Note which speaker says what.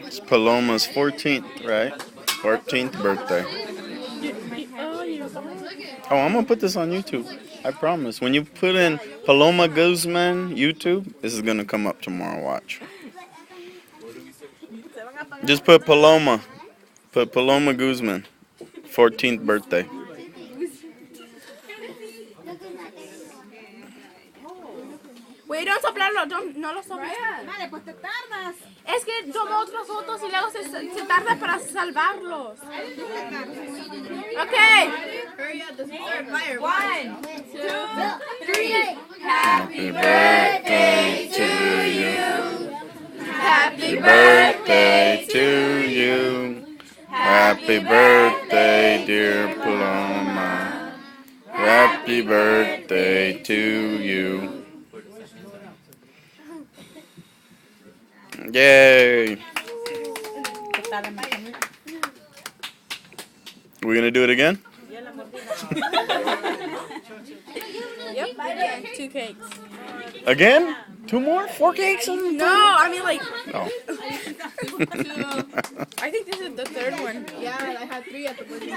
Speaker 1: It's Paloma's 14th, right? 14th birthday. Oh, I'm gonna put this on YouTube. I promise. When you put in Paloma Guzman YouTube, this is gonna come up tomorrow. Watch. Just put Paloma. Put Paloma Guzman. 14th birthday.
Speaker 2: Güey, don't soplarlo, no lo soples.
Speaker 3: Vale, pues te tardas.
Speaker 2: Es que tomo otras fotos y luego se tarda para salvarlos. Okay.
Speaker 3: Hurry up, this is our fire.
Speaker 2: 1, 2, 3.
Speaker 1: Happy birthday to you.
Speaker 2: Happy
Speaker 1: Birthday to you. Happy birthday, dear Paloma. Happy birthday to you. Yay. We gonna do it again?
Speaker 2: Yep. 2 cakes.
Speaker 1: Again? 2 more? 4 cakes?
Speaker 2: No, I mean like.
Speaker 1: Oh.
Speaker 2: I think this is the 3rd one.
Speaker 3: Yeah, I had 3 at the birthday.